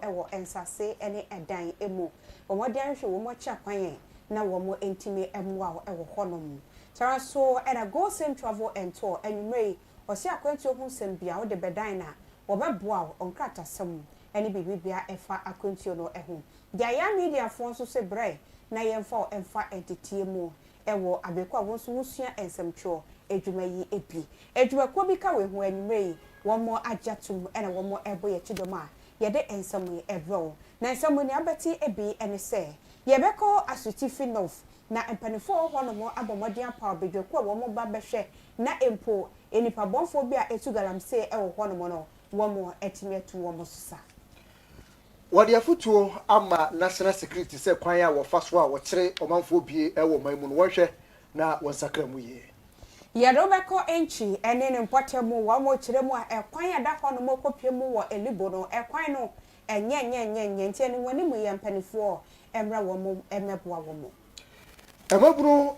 ewo ensase ene edan emu omo de ahwe wo mo chakwan na wo mo entime emwa ewo honom tara so era go same travel and tour enumere osi akwantu hu sem bia wo de bedan na wo beboa onkrata sem ene bibibia efa akwantu no ehu dia ya media fo so se bre na yemfa emfa entity mu ewo abekwa wo so wusua ensemtwo edwuma yi ebi edwuma ko bi ka we hu enumere wo mo ajatum ene wo mo ebo ye chidoma ye de ensam ebro na ensam ni abeti ebi ene se ye beko asuti finof na empanifo ho no mo abomodian power bedwako wo mo ba behwe na empo enipa bonfo bi a etu galamse e wo ho no mo no wo mo etimetu wo mo susa wadi afutuo ama national security se kwan ya wo faso a wo kire omanfo bie e wo man mu no wohwe na wonsakra mu ye ye do beko enchi ene ne mpotemu wo mo kire mu a ekwan ya da ho no mo kopie mu wo elibo no ekwan no enye ntie ne woni mu ye mpanifo emra wo mo emeboa wo mo emaburu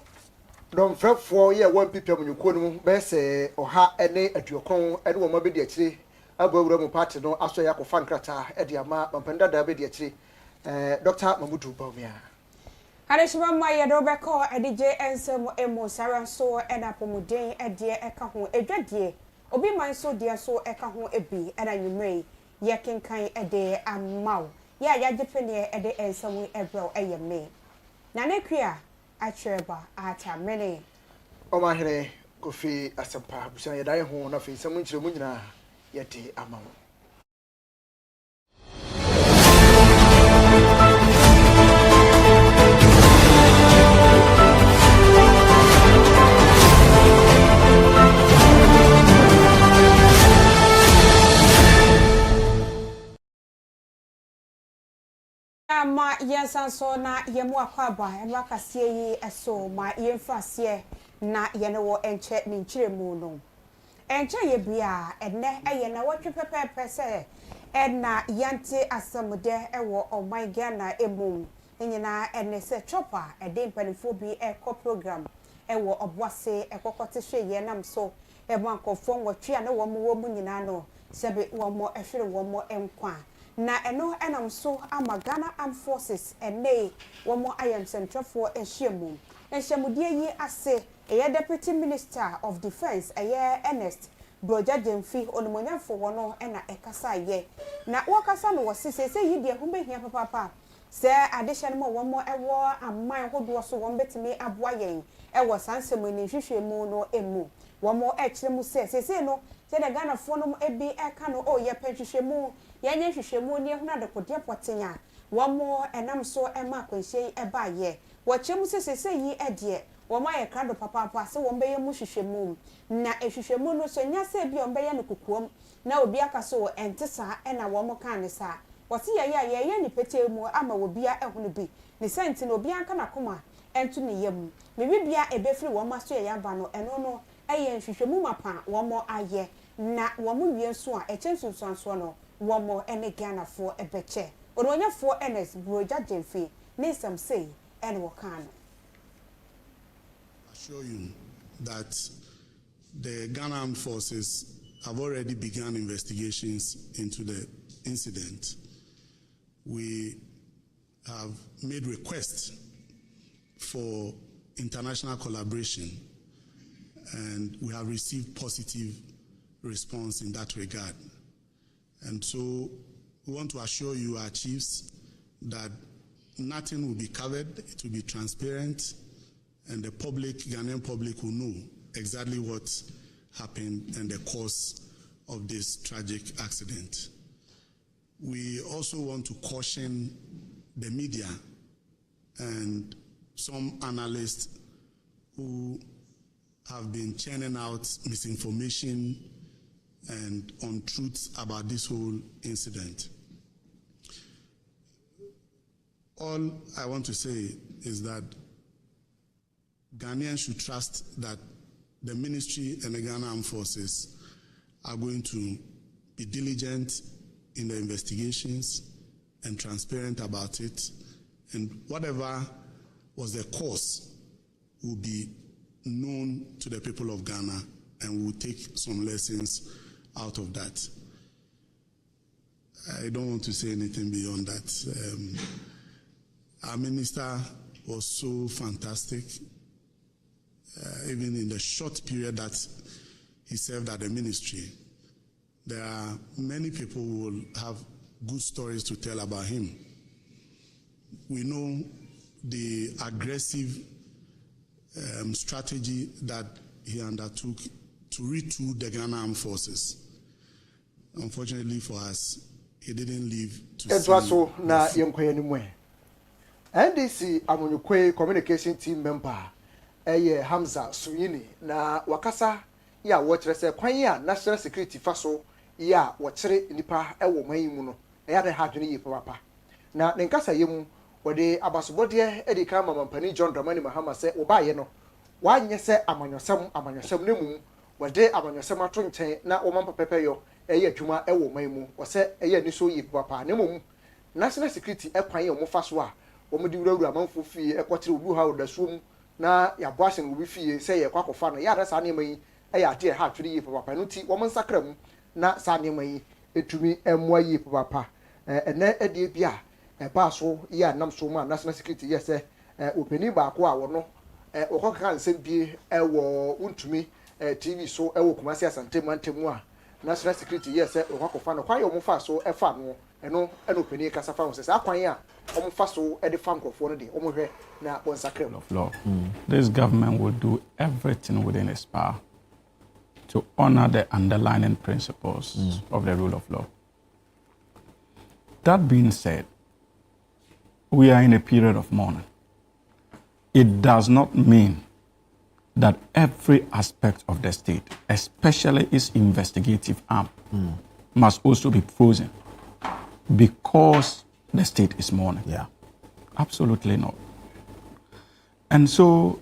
don frefo ye won pipem nyuko no mu be se oha ene aduokon ene wo mabedi akire abawura mu party no aso ya kofa nkrata ede ama mampenda da bedi akire Dr. Mamudu Baumia Harishima maye do beko edije ensem emo sara so ena pomuden ede eka ho edwadie obi man so dia so eka ho ebi ena nyumrei ye kenkan ede amaw ya jepene ede ensem ebro eyeme na nekua achireba ata mene o ma hene kofi asempa busan ye dai ho na fe nsem nkyire mu nyina yete amaw ma yensan so na yemu akwaba enwa kasie yi eso ma yemfase na yene wo enche ni nkyire mu no enche ye bia enne eye na wotwe pepepe se enna yante asamude ewo oman Ghana emu nyina enne se chopper ede mpanifo bi eko program ewo oboase ekokote hwe ye nam so ebo ankofo nwotwe a na wo mu nyina no sebe wo mo ehwere wo mo enkwa na eno enam so ama Ghana Armed Forces ene womo ayam centrafo ehyiemu enhyemudie yi ase eye Deputy Minister of Defense eye Ernest Broja Demfi onimonyafo wono ena ekasa ye na wakasa no wosese se yidie humbehia papa se adehye no womo ewo aman hodo so won betimi aboa yen ewo sansemani hwehwemu no emu womo ekiremu se no se de Ghana fo no ebi eka no o ye pehwehwemu yenye hwehwemu ne ehuna de kodie potenya womo enam so ema kwanhyei eba ye wachemu sese yi ede womo aye krado papa se won beye mu hwehwemu na ehwehwemu no so nya se bi on beye no kokuom na obi aka so entesa ena womo kan ne sa wose ye ni petemu ama obia ehunu bi ne senti no obi anka na koma entu ne yam me bibia ebefiri womo so ye yaba no eno no eye hwehwemu mapa womo aye na womo wie so a echensu so no womo ene Ghana fo ebeche ononya fo Ernest Broja Demfi ne sam say ene wokan assure you that the Ghana Armed Forces have already begun investigations into the incident. We have made requests for international collaboration and we have received positive response in that regard. And so we want to assure you, our chiefs, that nothing will be covered, it will be transparent, and the public, Ghanaian public, will know exactly what happened and the cause of this tragic accident. We also want to caution the media and some analysts who have been churning out misinformation and untruths about this whole incident. All I want to say is that Ghanaians should trust that the ministry and the Ghana Armed Forces are going to be diligent in the investigations and transparent about it, and whatever was the cause will be known to the people of Ghana, and we will take some lessons out of that. I don't want to say anything beyond that. Our minister was so fantastic, even in the short period that he served at the ministry. There are many people who will have good stories to tell about him. We know the aggressive strategy that he undertook to retool the Ghana Armed Forces. Unfortunately for us, he didn't live to see. So na yemkwe anymore. NDC Amunyukwe communication team member Hamza Suyini na wakasa ya wotrese kwan ya national security faso ya wotre nipa ewo man mu no ya de hadwene yi papa na ne nkasa yemu wode abasobode edika mamampani John Dramani Mahama se obaye no wanye se amanyosem ne mu wode amanyosem ato nchen na wo mampa pepeyo adwuma ewo man mu wose ni so yi papa ne mu national security ekwan ya mo faso a wo di wurawura amanfo fie ekotre obu ha odasuom na ya boasen obi fie se ye kwakofa no ya da sa ne mai ya ade ha twere yi papa no ti wo nsakra mu na sa ne mai etumi emwa yi papa ene ade bia ba so ya nam so ma national security yes openi ba ko a wo no okokaka nsem bie ewo untumi TV so ewo Kumasi Asantemu antemu a national security yes okwakofa no kwa yo mo fa so efa no eno openi kasa fa wo se akwan a omo fa so e de fa nkofo no de omo hwe na won sacred of law. This government will do everything within its power to honor the underlying principles of the rule of law. That being said, we are in a period of mourning. It does not mean that every aspect of the state, especially its investigative arm, must also be frozen because the state is mourning. Yeah. Absolutely not. And so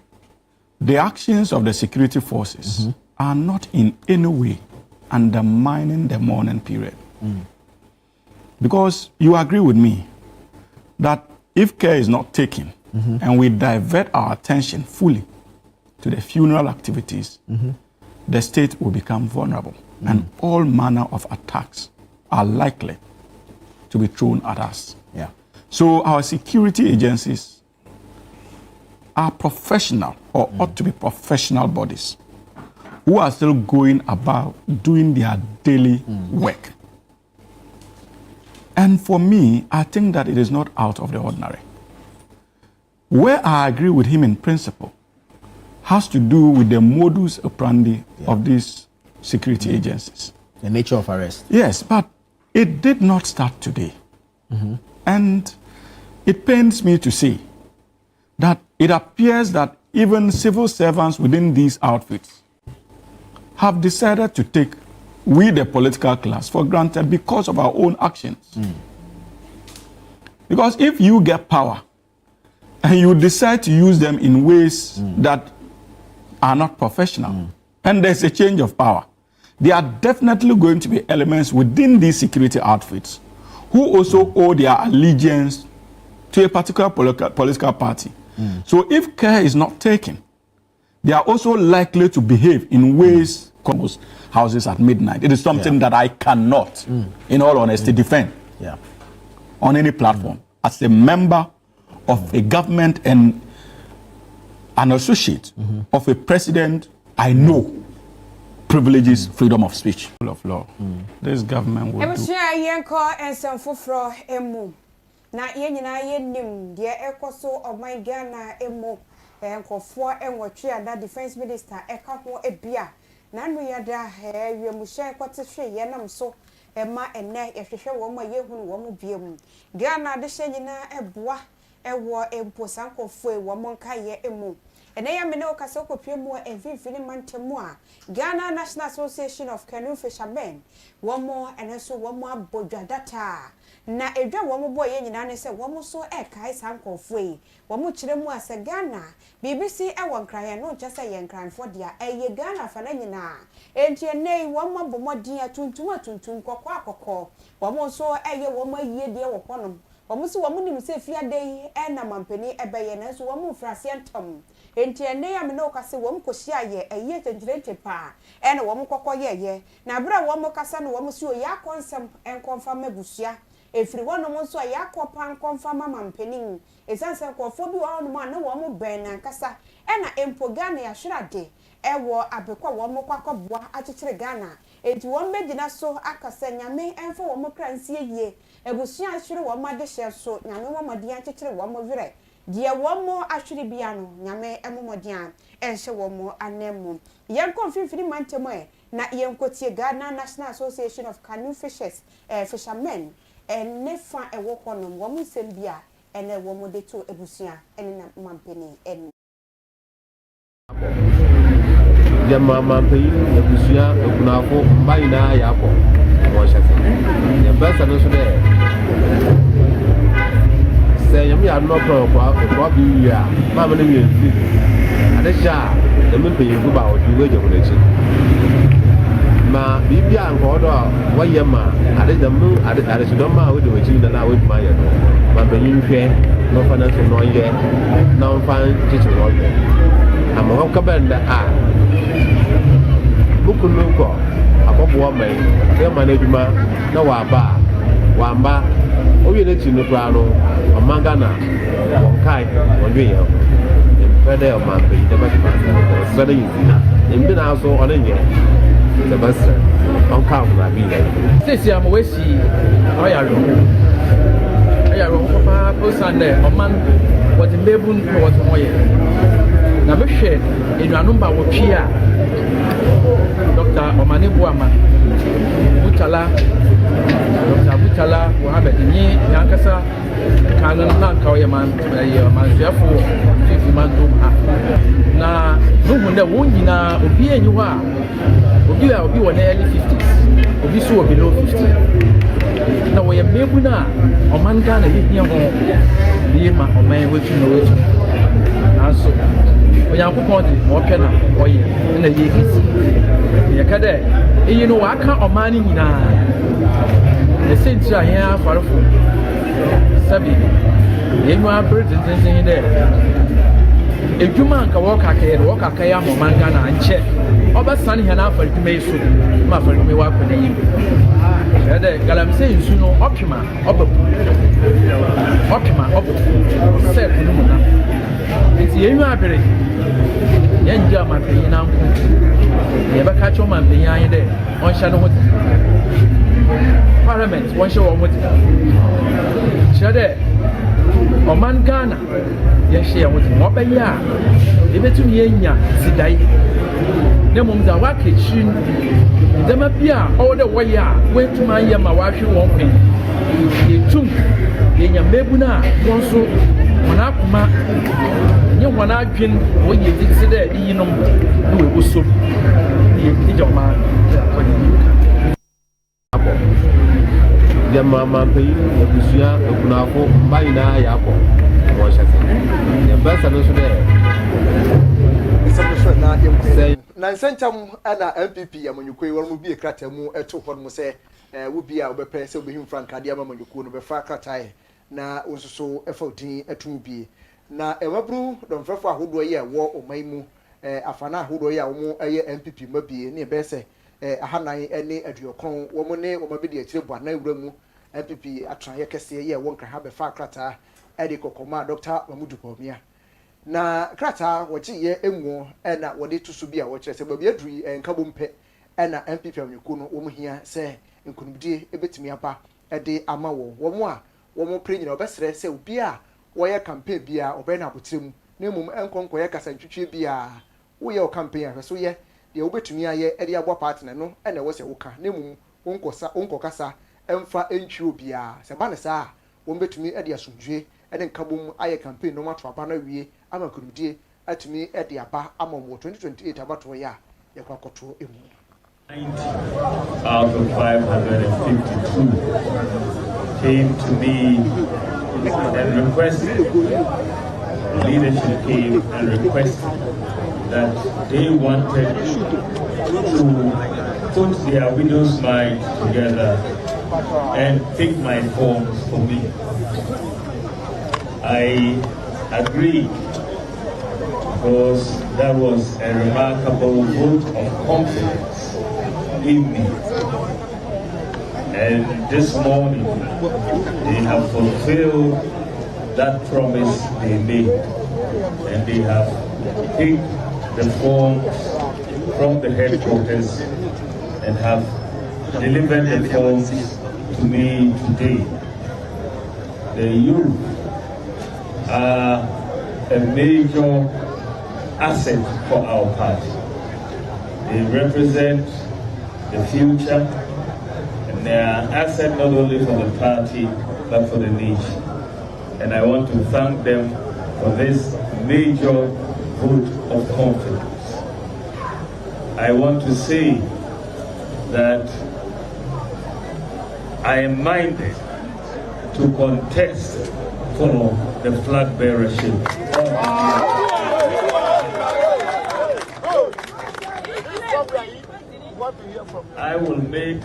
the actions of the security forces are not in any way undermining the mourning period. Because you agree with me that if care is not taken and we divert our attention fully to the funeral activities, the state will become vulnerable and all manner of attacks are likely to be thrown at us. Yeah. So our security agencies are professional or ought to be professional bodies who are still going about doing their daily work. And for me, I think that it is not out of the ordinary. Where I agree with him in principle has to do with the modus operandi of these security agencies. The nature of arrest. Yes, but it did not start today. And it pains me to say that it appears that even civil servants within these outfits have decided to take we, the political class, for granted because of our own actions. Because if you get power and you decide to use them in ways that are not professional, and there's a change of power, there are definitely going to be elements within these security outfits who also owe their allegiance to a particular political party. So if care is not taken, they are also likely to behave in ways close houses at midnight. It is something that I cannot, in all honesty, defend on any platform. As a member of a government and an associate of a president, I know privileges freedom of speech. Rule of law. This government will do. Na yenyina yenim de ekoso oman Ghana emo enkofo enwotwe ada defense minister eka ho ebia na no yada wiamusha ekotehwe yenam so ema ene yehwehwe wo ma yehunu wo mu biemu Ghana de hyenyina eboa ewo emposankofo wo monka ye emo ene ya mene okase okopemu evimfini mantemu a Ghana National Association of Canoe Fishermen wo mo ene so wo mo abodwa data na edwa wo mo boye nyina ne se wo mo so kai sankofo yi wo mo kire mu ase Ghana BBC e won kraye no nche se ye nkranfo dia eye Ghana fa na nyina enti nei wo mo bomodin atuntum kokko akokko wo mo so eye wo mo yie die wo konom wɔn so wɔn nim sɛ fiade yi ɛna mampani ɛbɛyɛ na nso wɔn mfrase ntam enti ɛnɛ ya me na ɔkase wɔn kɔhyia yɛ ɛyɛ tentrente paa ɛna wɔn kɔkɔ yɛyɛ na abira wɔn kasa no wɔn so yɛ akɔnsɛm ɛnkɔmfa mabusua efiri wɔn nso yɛ akɔpa nkɔmfa mampani esanse nkɔfo bi wɔn no na wɔn bɛn na nkasa ɛna empo Ghana yɛahwerade ɛwɔ abekwa wɔn kɔkɔboa akyekyere Ghana enti wɔn bɛgyina so akasa nyame ɛmfa wɔn kra nsie yie ebusua ahwere wɔn adehyɛ so nyame wɔn mɔden akyekyere wɔn werɛ die wɔn ahwere bia no nyame ɛmɔmɔden ɛnhyɛ wɔn anemu yɛn konfifiri mantemo na yɛn kotie Ghana National Association of Canoe Fishers fishermen ɛne fa ɛwɔ hɔnom wɔn nsɛm bia ɛna wɔn de to ebusua ɛne na mampeni ɛne Jama mampei ebusua ekunafo mbayi na yakɔ wɔn hyɛ sɛ yɛbɛsɛ no so dɛ sɛ yɛm yɛ anɔ kɔ bi wia maama no wie mfi ade hyɛ a yɛm mpanyinfo ba wɔde wɔagya wɔn akyi ma biribi a nkɔɔ dɔ a wɔyɛ ma adehyɛdɔm a wɔde wɔn akyi no na wɔaduma yɛ no ma mpanyin hwɛ na ɔfa no nso na ɔyɛ na ɔmfa nkyekyere ɔyɛ ama wɔka bɛnda a bukunu ko akɔboɔ mai yɛ ma na adwuma na wamba owie ne ti no kra no ɔmanga na wɔnkae ɔdwe yɛ fɛdɛ ɔmampa yi dɛbɛ tuma sɛdɛ yi mbi na so ɔne nyɛ dɛbɛ sɛ ɔnka ɔmuna bi yɛ sisi ama wasi ɔyaro papa posan dɛ ɔman wɔde mbebu no wɔde ɔyɛ na mehwɛ enuanom ba wɔtwi a Dr. Omani Buama Butala Dr. Butala Mohammed ni yankasa kanan nan kawye man suafo fifi man dum ha na nuhu da won nyina obi enyi hɔ a obi wɔ na early 50s obi so below 50 na wɔyɛ mebu na ɔman Ghana bi hia ho bi ma ɔman wetu na wetu nanso Oyankopɔn de ɔhwɛ na ɔyɛ na yɛ kisi yɛka dɛ eyi no waka ɔman no nyinaa ne sentiri a yɛn afarefo sabi yɛn nwa abere tententen dɛ edwuma nka wɔkakɛyɛ no wɔkakɛyɛ ama ɔman Ghana nkyɛ ɔbɛsane hɛn afaredwuma yi so ma afaredwuma yi wakɔ n'anim yɛ dɛ galamsey nsu no ɔpema ɔbɛbu sɛ kunu mu na nti yɛn nwa abere yɛn gya amanpanyin nanko yɛbɛka kyerɛ ɔmanpanyin ayɛ dɛ ɔnhyɛ no ho te Parliament wɔnhyɛ wɔn ho te kyerɛ dɛ ɔman Ghana yɛhyɛ yɛn ho te ma ɔbɛyɛ a yɛbɛtumi yɛnya sidae na mmom dza waka akyiri no ndzɛma bi a ɔwɔ dɛ wɔyɛ a wɔntumi ayɛ ma wɔahwe wɔn kwan yɛtum yɛnya mmebu no a wɔn nso wɔn akoma nye wɔn adwen wɔyɛ tete dɛ yinom na wɔwɔ so yɛ gya ɔman Jama mampei ebusua ekunafo mbayi na yakɔ wɔn hyɛ sɛ yɛbɛsɛ no so dɛ na nsɛnkyɛm ana MPP amanyuko yi wɔn mu bi ekrata mu ɛto hɔ no sɛ wo bi a wobɛpɛ sɛ wobɛhim frankade ama amanyuko no bɛfa kratae na nso so ɛfa odin ɛto bi na ɛwabru dɔmfɛfo ahodoɔ yi a ɛwɔ ɔman mu afana ahodoɔ yi a wɔn ɛyɛ MPP mabie ne ɛbɛsɛ ahanan ɛne aduokron wɔn ne wɔn abɛdi akyire bɔ anan wura mu MPP atraye kɛseɛ yi a wɔn nkra ha bɛfa krataa ɛde kɔkɔma Dr. Mamudu Bawumia na krataa wɔkye yɛ enwo ɛna wɔde to so bi a wɔkyerɛ sɛ baabi aduru nkabom pɛ ɛna MPP amanyuko no wɔn hia sɛ nkonimdie ebetumi aba ɛde ama wɔn a wɔn pere nyina ɔbɛsrɛ sɛ obi a wɔyɛ campaign bi a ɔbɛn na abotire mu na mmom nkɔnkɔyɛ kasa ntwitwe bi a woyɛ o campaign a hwɛ yɛ deɛ wobɛtumi ayɛ ɛde abɔ party no ɛna ɛwɔ sɛ woka na mmom wonkɔkasa ɛmfa ntwi obi a sɛ ba ne saa wɔn bɛtumi ɛde asomdwe ɛde nkabom ayɛ campaign no mato aba na wie ama nkonimdie atumi ɛde aba ama mo 2028 abato yɛ a yɛkɔ akɔto emu 90 out of 552 came to me and requested, leadership came and requested that they wanted to put their widows' mind together and pick my forms for me. I agree because that was a remarkable vote of confidence in me. And this morning, they have fulfilled that promise they made. And they have picked the forms from the headquarters and have delivered the forms to me today. The youth are a major asset for our party. They represent the future, and they are an asset not only for the party but for the nation. And I want to thank them for this major vote of confidence. I want to say that I am minded to contest for the flag bearership. I will make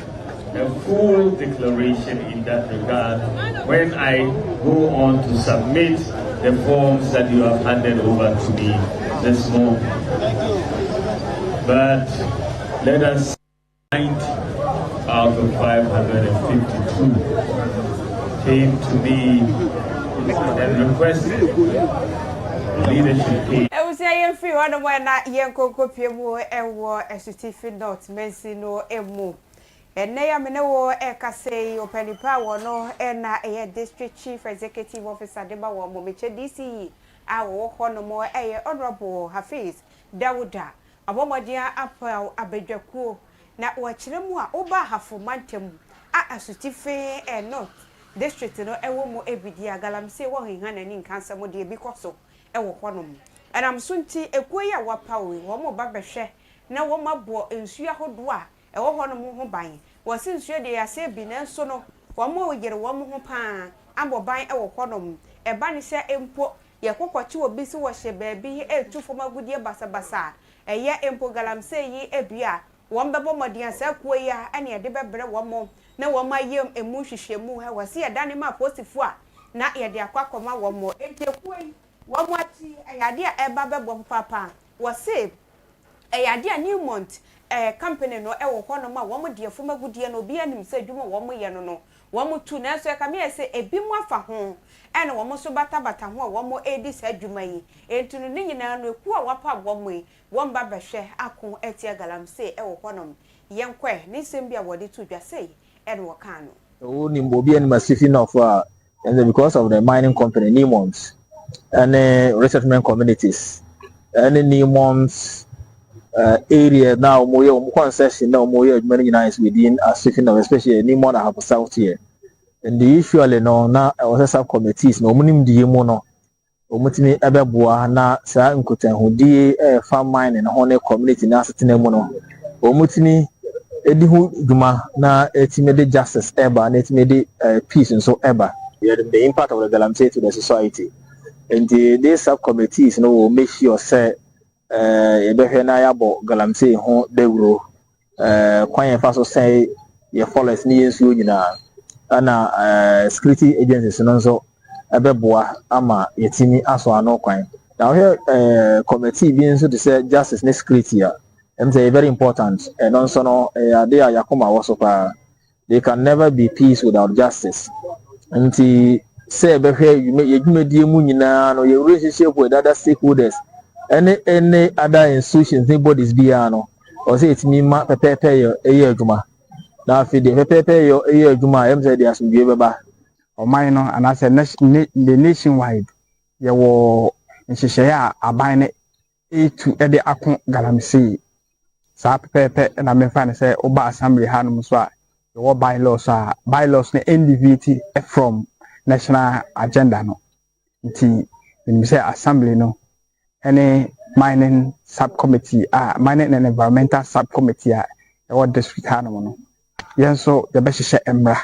a full declaration in that regard when I go on to submit the forms that you have handed over to me this morning. But let us 90 out of 552 came to me and requested leadership. I was saying, free one when that young cocoa more and war a certificate not mention no emo. And nay, I mean, no, Eka say, or penny power, no, and a district chief executive officer, Deba, or Momiche DC. I will walk on no more, a honorable Hafiz, Dawuda, a woman dear apple, a bedjaku, not watching them more, over half of Mantum, a certificate and not district, no, a woman every dear galam say, well, he had an in cancer, more dear because so. Ewo hwanom and soon ti ekoyi a wapawe wo mo ba behwe na wo mabo ensu ahodo a ewo hwanom ho ban wo se ensu de ya se bi na nso no wo mo yere wo mo ho pa ambo ban ewo hwanom e ba ne se empo ye kokwachi obi si wo hye baabi etufo magudie basabasa eye empo galamse yi ebia wo mbebo modian se koyi a ene de bebre wo mo na wo mayem emu hwehwemu ha wo se ye dane ma posifo a na ye de akwakoma wo mo ekekuyi Wamwati ayadia eba bebo papa wase ayadia Newmont company no ewo hono ma womo de afuma gudie no obi anim se adwuma womo ye no womo tu na so ka me se ebi mu afa ho ene womo so bata ho womo edi se adwuma yi entunu ni nyina no eku a wapa womo yi womba behwe akon etia galamse ewo hono yenkwe ni sembia wode tu dwase ene wo kan no o ni mbobi anim asifi na for and because of the mining company Newmont and resettlement communities and Newmont's area now more concession now more many nice within a section of especially Newmont I have south here and the usually no na was subcommittees no munim die mu no omutimi ebeboa na sa nkutan hodie farm mining na hone community na setena mu no omutimi edi hu duma na etime de justice eba na etime de peace so eba the impact of the galamsey to the society. And the subcommittees will make sure say ebehwe yabo galamsey ho dewro kwan fa so say ye followers ni yensu nyina ana security agencies no so ebeboa ama yetimi aso ano kwan now here committee bi nso to say justice and security and say very important and also no they are yakoma also they can never be peace without justice and say behwe yedwumadie mu nyina no your relationship with other stakeholders any other institutions and bodies bia no or say it me ma pepepe yo adwuma na afi de pepepe yo adwuma em say dia asumdue beba o man no and as the nationwide ye wo nhyehyɛ a aban ne etu de akon galamsey sa pepepe na me fa ne say oba assembly hanum so a ye wo bylaws ne NDVT from national agenda no nti we say assembly no any mining subcommittee mining and environmental subcommittee our district hanum no yen so the be hyehyɛ emra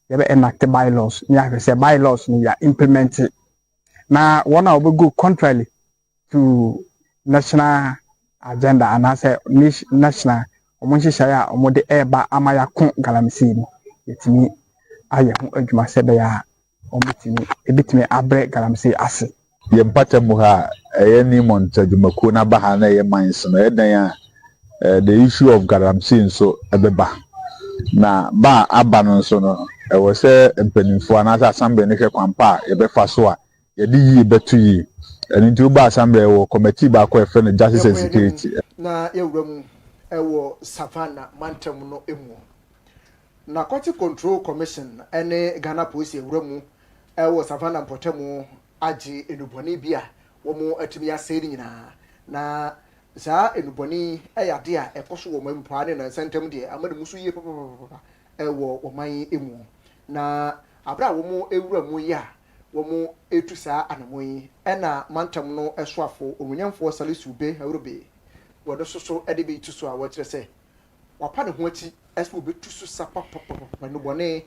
ye be enact bylaws ni ahwe say bylaws no ya implement na one will go contrary to national agenda and as a national omo hyehyɛ ya omo de eba amaya kon galamsey no yetimi ayɛ ho adwuma sɛ bɛyɛ a ebitumi abrɛ galamsey ase. Yɛ mpata mu ha ɛyɛ ni montajumakuo na ba ha na ɛyɛ mines no ɛdan a the issue of galamsey nso ɛbɛba na ba aba no nso no ɛwɔ sɛ mpanimfoɔ anaasɛ assembly no hwɛ kwampa a yɛbɛfa so a yɛde yie bɛto yie ɛno nti woba assembly ɛwɔ committee baako a ɛfrɛ no justice and security na yɛwura mu ɛwɔ savannah mantam no emu narcotic control commission ɛne Ghana police yɛwura mu ɛwɔ savannah mpɔtamu agye enubɔne bi a wɔn atumi asɛe ne nyinaa na saa enubɔne ɛyɛ ade a ɛkɔ so wɔ wɔn mpaa ne na nsɛntɛm deɛ ama ne mu so yie papapapa ɛwɔ wɔn emu na abira a wɔn ewura mu yi a wɔn etu saa anamɔ yi ɛna mantam no ɛsoafo omunyamfoɔ Salisu Be Awurbe wɔde soso ɛde bi tu so a wɔkyerɛ sɛ wapa ne ho akyi ɛsɛ obetu so sa papapapa enubɔne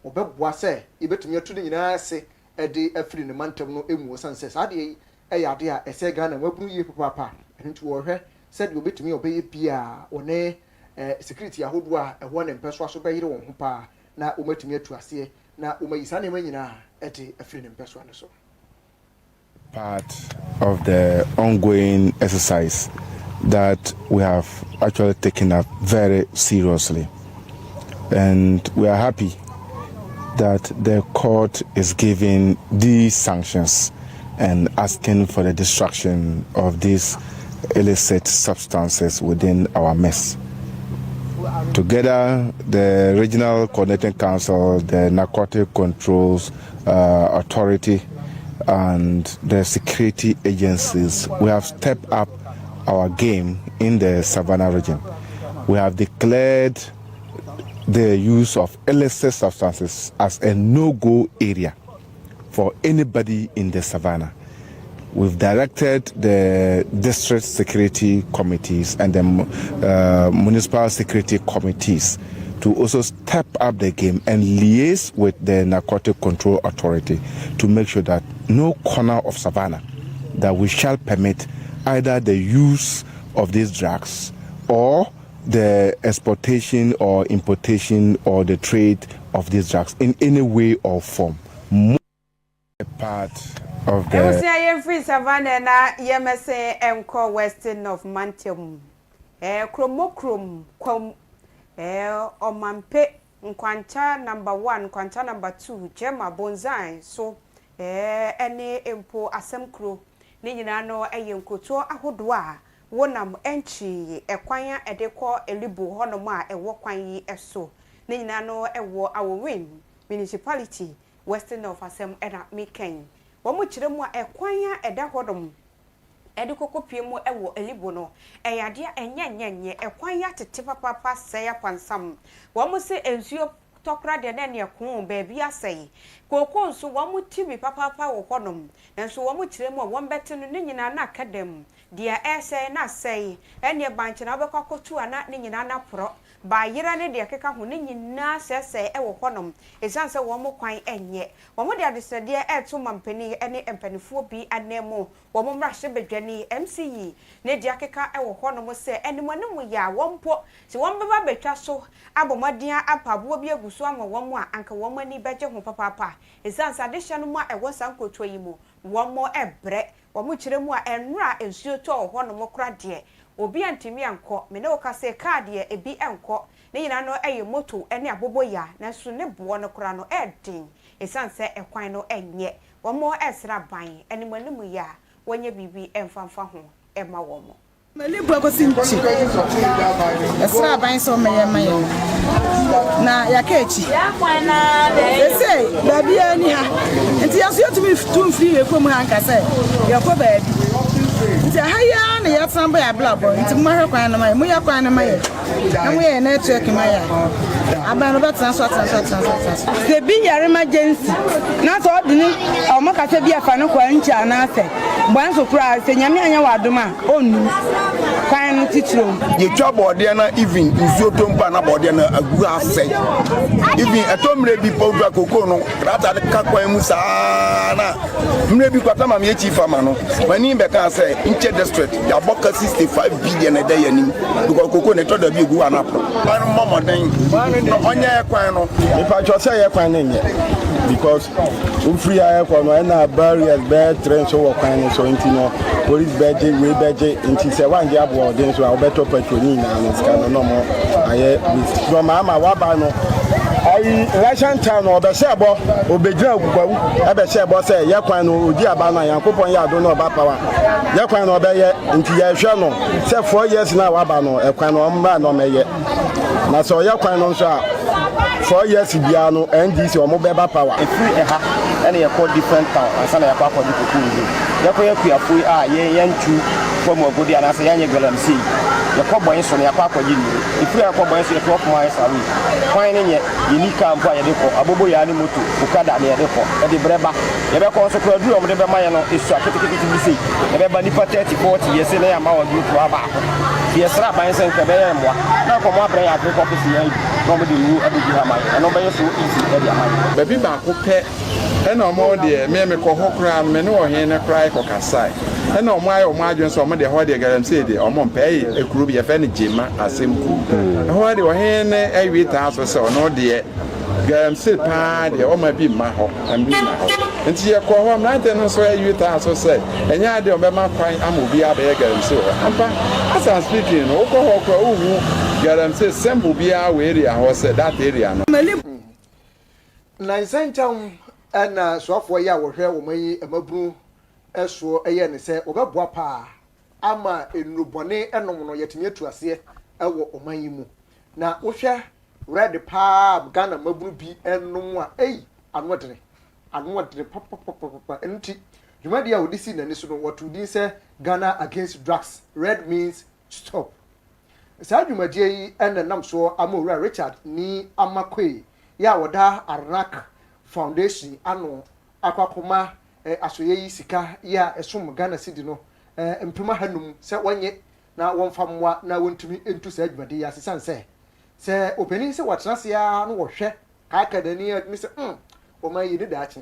ɔbɛboa sɛ ebetumi atu ne nyinaa ase ɛde afiri ne mantam no emu san sɛ saa deɛ ɛyɛ ade a ɛsɛ Ghana mabunu yie papapa ɛno nti wɔhwɛ sɛ deɛ obetumi ɔbɛyɛ bia ɔne security ahodoɔ a ɛwɔ ne mpɛ so aso bɛyere wɔn ho paa na wɔmatumi atu aseɛ na wɔmayi saa nneɛma nyinaa ɛde afiri ne mpɛ so ano so. Part of the ongoing exercise that we have actually taken up very seriously, and we are happy that the court is giving these sanctions and asking for the destruction of these illicit substances within our mess. Together, the Regional Coordinating Council, the Narcotic Controls Authority, and the security agencies, we have stepped up our game in the Savannah region. We have declared the use of illicit substances as a no-go area for anybody in the Savannah. We've directed the district security committees and the municipal security committees to also step up the game and liaise with the Narcotic Control Authority to make sure that no corner of Savannah that we shall permit either the use of these drugs or the exportation or importation or the trade of these drugs in any way or form. Part of the free Savannah na yemese enko western of Mantium kromokrom kwam omampe nkwancha number 1 nkwancha number 2 Jema Bonzai so ene empo asemkro ne nyina no eyenkoto ahodo a wonam enchi ekwan a edekọ elibo honom a ewo kwan yi eso ne nyina no ewo Awowin municipality western of Asem ena Miken womu kire mu a ekwan a eda hodom edekọ pie mu ewo elibo no eyade enyenyenye ekwan ya tete papa seya pansam womu se ensuo tokra de na ne ko baabi asɛe kokon so womu tibi papa wo hodom nanso womu kire mu a wombete no ne nyina na akadem dia ɛsɛ na sɛe ɛne banche na obekɔ kotu ana ne nyina na pro ba yira ne de keka ho ne nyina sɛsɛ ɛwɔ hɔnom esan sɛ wɔn mo kwan ɛnyɛ wɔn mo de adesɛdeɛ ɛto mampani ɛne mpanifoɔ bi anemo wɔn mo mrahye bedwani MCE ne de keka ɛwɔ hɔnom sɛ ɛnimɔnemu ya wɔn po si wɔn bɛba betwa so abɔmɔden apaboɔ bi aguso ama wɔn mo a anka wɔn ani bɛgye ho papa esan sɛ adehyɛ no mu a ɛwɔ sankoto yi mu wɔn mo ɛbrɛ wɔn mo kyerɛ mu a ɛnura ensuo to hɔnom kora deɛ obi antimi anko me ne okase card ye ebi enko ne nyina no eye moto ene aboboya na so ne bo no kora no edin esan se ekwan no enye womo esra ban ene manimu ya wonye bibi emfanfa ho ema womo meli boko sinchi esra ban so meye maye na yakechi ese baby ani ha enti yaso yotumi tumfiri ekom hanka se yakọ baby nti ahaya na ya tamba ya blabo nti mmahwe kwan na maye mu ya kwan na maye na mu ye network maye aba no betan so se bi yare emergency na so odini o makase bi afa no kwa ncha na ase gban so kura se nyame anya wadoma onu kwan titiro ye twa bode na even nsuo tompa na bode na agu ase even etomre bi powdra koko no rata ka kwan mu saa na mre bi kwata ma me chief farmer no mani be kan say inche district ya boka 65 billion a day anim because cocoa ne to da bi gu anapo man momoden onye kwan no me pa cho say kwan na nye because free air kwa na barriers be train so kwan so intino police beje we beje inti se wanje abo den so obeto patroni na no no mo aye so mama wa ba no ai election time no be se bo obejira ogugbawu e be se bo se ye kwan no odi aba na yankopon ya do no ba power ye kwan no be ye inti ye hwe no se 4 years na wa ba no e kwan no mba no meye na so ye kwan no so a 4 years bia no NDC o mo be ba power e free e ha and you call different town and sana you call the people you call you afu a ye ntu from ogodi and say ye galamsi you call boy so na you call you if you call boy so you call my salary fine nye unique camp ya de ko abobo ya ni moto ukada na ye de ko e de breba ye be ko so ko duro mo de be maye no isu aketekete bi sei ye be ba ni 30 40 years na ya ma wa group aba ye sra ban sen ke be ye mo na ko mo abran ya ko ko si yan no mo de lu abegi ha mai no be so easy e de amai baby ba ko pe ena omo de me ko hokra me no ohen na cry ko kasai ena omo ayo omo adwen so omo de ho de galamsey de omo pay ekuru bi ye fe ne jema asemku ho de ohen na ayi ta so se ono de galamsey pa de omo bi ma ho ambi ma ho nti ye ko ho na de no so ayi ta so se enya de omo ma kwan amobi abe galamsey ho ampa as I'm speaking o ko ho ko owu galamsey sembu bia we area ho se that area no na nsantam ana soafo ya wo hwe wo mai amabru eso eye ne se obeboa pa ama enubone enom no yetimi atuase ewo oman yi mu na wo hwe red pa Ghana mabru bi enom a anwodere papa enti jumadi a odisi na ni so no what would say Ghana against drugs red means stop sa jumadi yi enam so amowura Richard ni amakwe ya woda Arak Foundation ano akwakoma asoye yi sika ya esom Ghana city no empema hanum se wonye na wonfamwa na wontumi entu sa adwade ya sesan se openi se watrase ya no wohwe kakadani admi se o ma yi de ache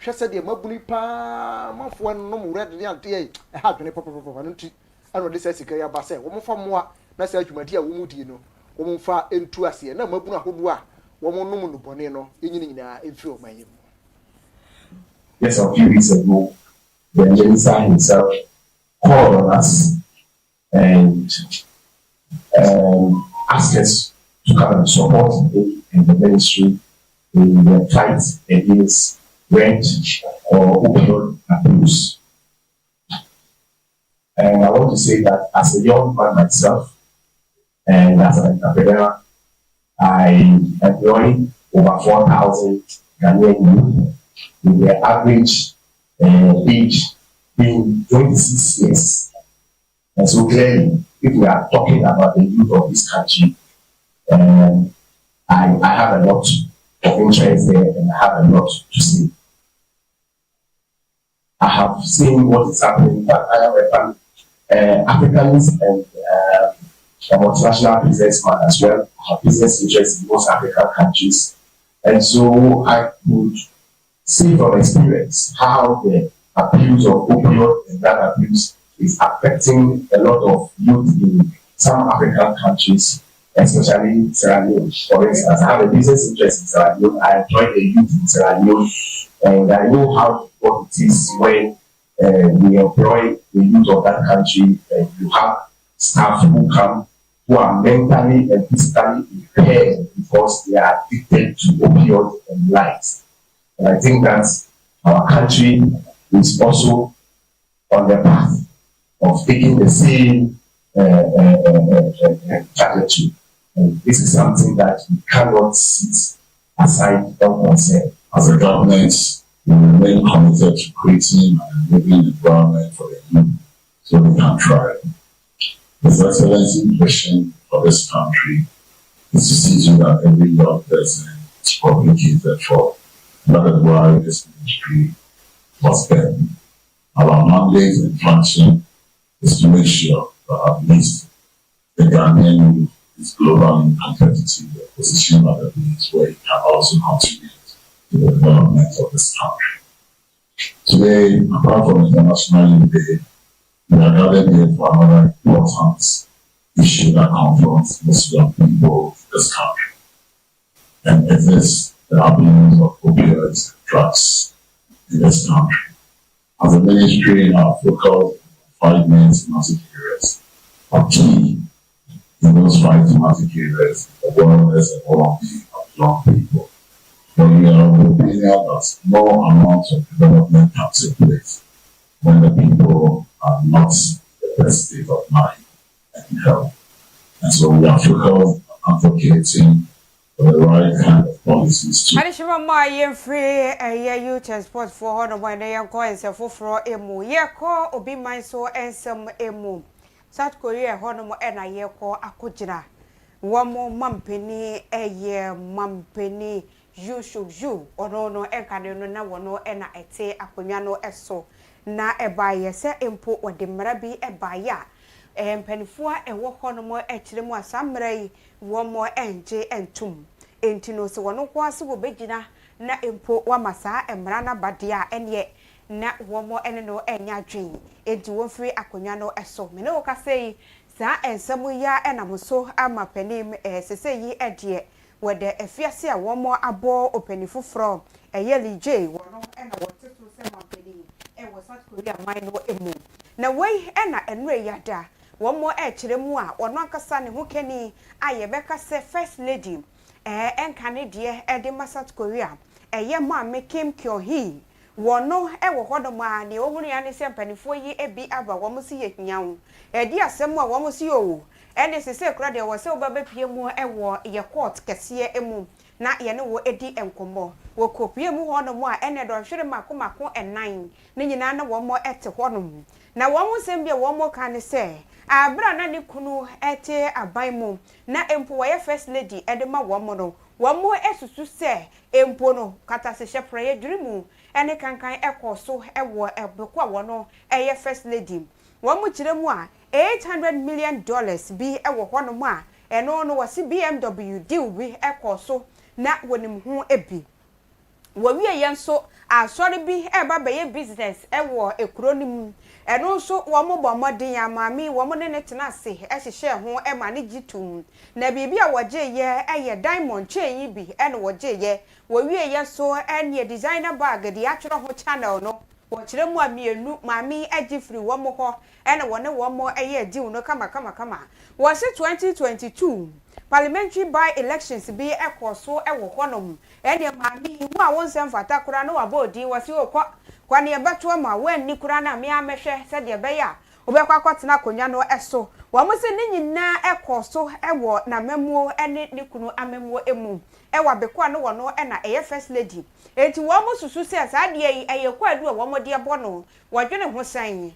hwe se de mabuni pa mafo no mu red de ante e ha dwene papa no nti ano de se sika ya ba se wo mfamwa na se adwumade a wo mudi no wo mfa entu ase na mabunu ahobu a Yes, a few weeks ago, the minister himself called on us and asked us to come and support him in the ministry in the fight against rent or opioid abuse. And I want to say that as a young man myself and as an entrepreneur, I employ over 4,000 Ghanaian youth with their average age being 26 years. And so clearly, if we are talking about the youth of this country, I have a lot of interest there and I have a lot to say. I have seen what is happening, but I have a fan, Africans and a multinational businessman as well. I have business interests in most African countries. And so I could see from experience how the abuse of opioid and drug abuse is affecting a lot of youth in some African countries, especially Sierra Leone. For instance, I have a business interest in Sierra Leone. I employ the youth in Sierra Leone, and I know how difficult it is when we employ the youth of that country and you have staff who come who are mentally and physically impaired because they are addicted to opioids and lies. And I think that our country is also on the path of taking the same trajectory. And this is something that we cannot sit aside unconcerned. As a government, we remain committed to creating an enabling environment for the youth so they can thrive. His Excellency's vision for this country is to see to that every young person is publicly catered for. That is why this ministry was born. Our mandate and function is to make sure that at least the Ghanaian youth is globally competitive, a position at the place where it can also contribute to the development of this country. Today, apart from International Youth Day, we are gathered here for another important issue that confronts most young people in this country. And it is the abuse of opioids and drugs in this country. As a ministry, our focus on 5 main thematic areas are key in those 5 thematic areas: the wellness and well-being of young people. But we are of the opinion that no amount of development can take place when the people are not in the best state of mind and health. And so we are focused on advocating for the right kind of policies to. Adishima ma yen free youth and sport for hono when they ko ense foforo emu ye ko obi man so ensem emu South Korea hono mo na ye ko akogina womo mampeni mampeni ju ono enkane no na wono na ete akonwa no eso na ebaye se empo wode mra bi ebaya empanifo ewo hono mo ekire mu asamrai womo enje entum enti no se wono ko ase wo begina na empo wa masa emra na badia enye na womo ene no enya dwen enti wo free akonwa no eso me no ka sei sa ensamu ya enamuso ama panim sese yi ede wede efiase a womo abo opanifo from eyeli j wono ena woteto se mampeni wo South Korea man no emu na wei ena enre yada womo kire mu a wono akasa ne ho kani aye beka se first lady enkane de de ma South Korea eye ma Kim Kyo-hee wono wo hodo ma ne ohunu ya ne se mpanifo yi ebi aba womo si ye hwiawo edi asem a womo si owo ene sese kura de wo se obaba pie mu wo ye court kese emu na ye ne wo edi enkomo wo kopie mu hono mu a ene do hwere mako enan ne nyina na womo ete hono na womo sem bia womo ka ne se abra na ne kunu ete aban mu na empo wo ye first lady ede ma womo no womo esusu se empo no kata se hyepraye dirimu ene kankan ekoso wo ebekwa wono eye first lady womo kire mu a $800 million bi ewo hono mu a eno no wasi BMW deal bi ekoso na wonim ho ebi wo wie yenso asori bi eba beye business ewo ekronim eno so womo bomodin amami womo ne tena se ehihye ho ema ne gitum na bibi a woje ye eye diamond chain yi bi eno woje ye wo wie yenso ene designer bag de atwero ho channel no wo kire mu amienu mami agifri womo ho ene wone womo eye deal no kama wo se 2022 parliamentary by elections bi ekoso ewo honom ene mami wo a wonsem fata kura no wabodi wasi okwa kwani ebeto ma wanni kura na me amehwe se de beya obekwa kwatena konwa no eso wo mo se ne nyina ekoso ewo na memuo ene ne kunu amemuo emu ewa bekwa no wono na eye first lady enti wo mo susu se sa de eye kwadu wo mo de bono wadwene ho san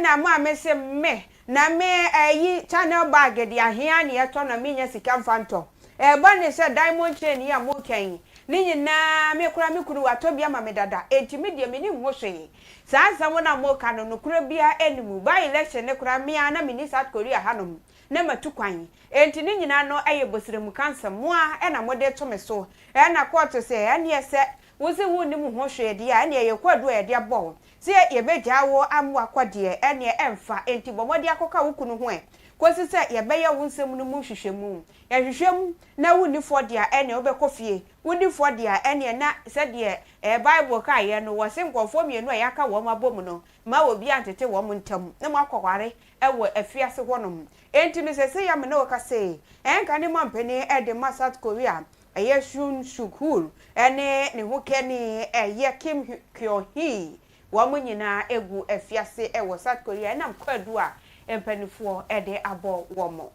na ma amese me na me ayi channel bag de ahia ne eto na me nya sika mfanto ba ne se diamond chain ya mo kan ni nyina me kura me kuru watobia ma me dada enti me de me ni ho hwe sansa mo na mo kan no kura bia enimu ba election ne kura me ana me ni South Korea hanom na matukwan enti ni nyina no aye bosiremu cancer mo a na mo de to me so na court se ene se wo se wo ni mu ho hwe de a ene ye kwadu e de abo se ye begya wo amu akwade ene emfa enti bomode akoka wo kunu ho kosi se ye beye wo nsem no mu hwehwemu ye hwehwem na wo ni fode a ene obekofie wo ni fode a ene na se de bible ka ye no wo se nkofo mienu a yaka wo mabom no ma obi antete wo mu ntam na mo akokware ewo afiase honom enti no se ya me na wo ka se enka ni mampeni de ma South Korea eye shun shukul ene ne ho keni eye Kim Kyo-hee wo mu nyina egu afiase ewo South Korea na mkwadu a empanifo ede abo womo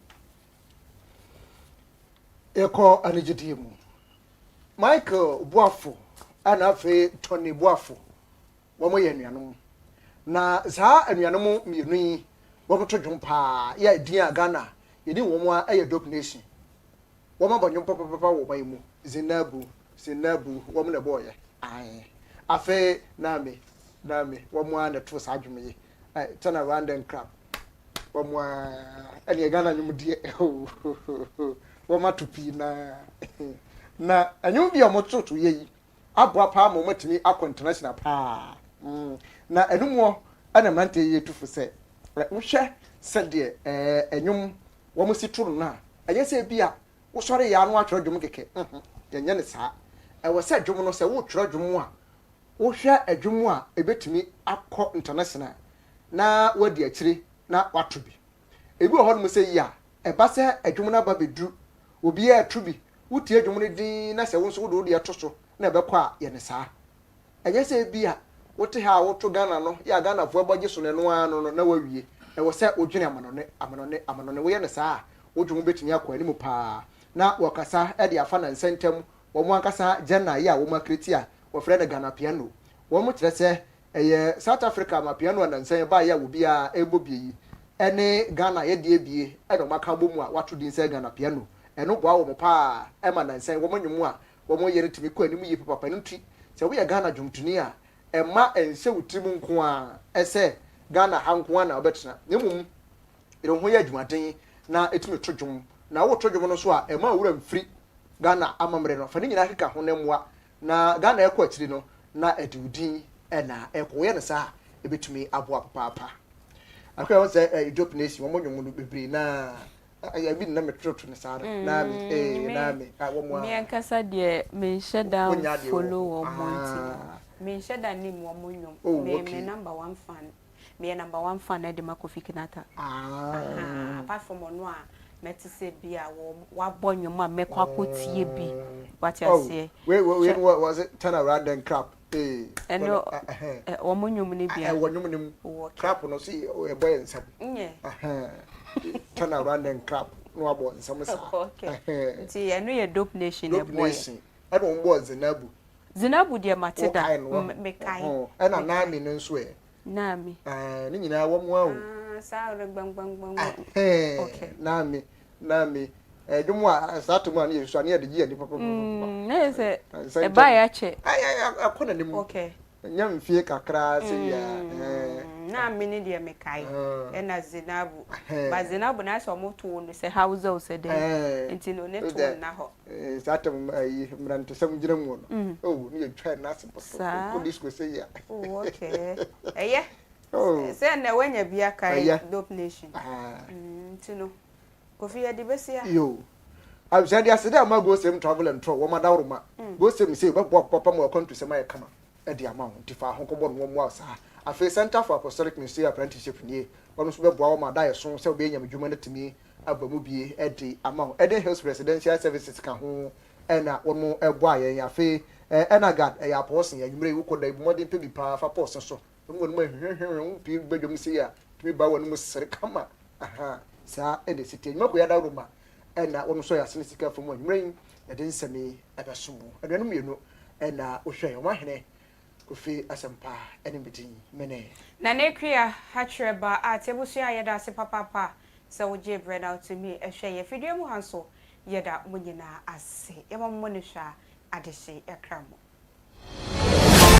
eko anigidie mu Michael Boafo ana afi Tony Boafo womo ye nuanom na za anuanom mienu yi womo to dwompa ya din agana yedi womo a eye dog nation womo banyom papa wo bayi mu Zinabu womo na boye ai afi name womo a na to sa adwome yi turn around and crap womo ene gana nyum die woma tupi na anyum bia mo toto ye yi aboa pa mo matimi akọ international pa na enum ana mante ye tufu se wohwe se de enyum wo mo si turu na eye se bia wo sori ya no atwere dwom keke yenye ne saa wo se dwom no se wo twere dwom a wo hwe adwom a ebetumi akọ international na wadi akire na watobi ebi ho no se ya eba se adwom na ba bedru obi ya atubi wutie adwom ne din na se wo so wo de atoso na ebekọ a ye ne saa eye se bia wote ha woto Ghana no ya Ghana fo agbaje so ne no ano na wawie e wo se odwene amanone wo ye ne saa wodwum betumi akọ ani mu pa na wakasa e de afa na nsentem wo mo ankasa jenna ya wo makreti a wo frɛ ne Ghana piano wo mo kyerɛ sɛ eye South Africa ma piano na nsen ba ya wo bia ebo bie ene Ghana ye de ebie e do maka bomu a wato din sɛ Ghana piano eno boa wo mo pa e ma na nsen wo mo nyimu a wo mo yere timi kɔ ani mu yi papa no nti sɛ wo ye Ghana dwumtuni a emma ense wutimu nko a ese Ghana hanko a na obetena nemum ire ho ye adwumaden na etumi todwum na wo todwum no so a emma wura mfiri Ghana amamre no fa ni nyina keka ho ne moa na Ghana ekọ akiri no na ediwudin na ekọ ye ne sa ebetumi aboa papa akwa wo se Egypt nation wo monwom no bebre na ya bi na metroto ne sa na me na me wo mo me ankasa de me shutdown follow wo monti me shada ni mo monwom me number 1 fan me number 1 fan e de Kofi Kinata apart from ono a meti se bia wa bonwom a mekọ akotie bi what you say we was it turn around and crap eno wo monwom ni bia wo nwom ni crap no see e boy nsam turn around and crap no abo nsam sa okay nti eno ye dope nation e boy I don't was Zinabu de mateda me kai na na mi no nso e na mi ni nyina wo mo awu sa re gbangbang okay na mi dwumu a sato mu ani yesu ani de gi ani papa na se e ba ya che akona ni mu okay nya mfie kakra se ya na mi ni de me kai e na Zinabu ba Zinabu na so moto no se hausa o se de enti no ne to na ho sato ayi mrante sam gira mu no oh ni twa na se ko disco se ya okay eye se na wanya bia kai dope nation enti no Kofi ya di besia yo abjadi asede ama go sem travel and tour wo madawruma go sem say be papa mo country sem ay kama e di ama nti fa ho ko bo no mo asa afi Center for Apostolic Ministry Apprenticeship nie wono so be boa wo madaye so se obe nyam dwuma na timi abamu bie e di ama Eden Hills Residential Services ka ho e na wono e boa ye afi enagad e ya posin ya nwure wo koda ibu modern pe bi pa fa posin so wo no hwehwehwe pi bedwom se ya timi ba wono mo sere kama sa e de site nyuma ko ya dawruma na wono so ya sene sika fom nwure e de nsame abesomo aduanu mienu na ohwe wo ahene Kofi asempa eni bitin mene na nekria hatreba atebusu ayeda se papa se woje bread out to me ehwe ye fidie mu hanso yeda munyina ase yemammo ne hwa adehye ekramo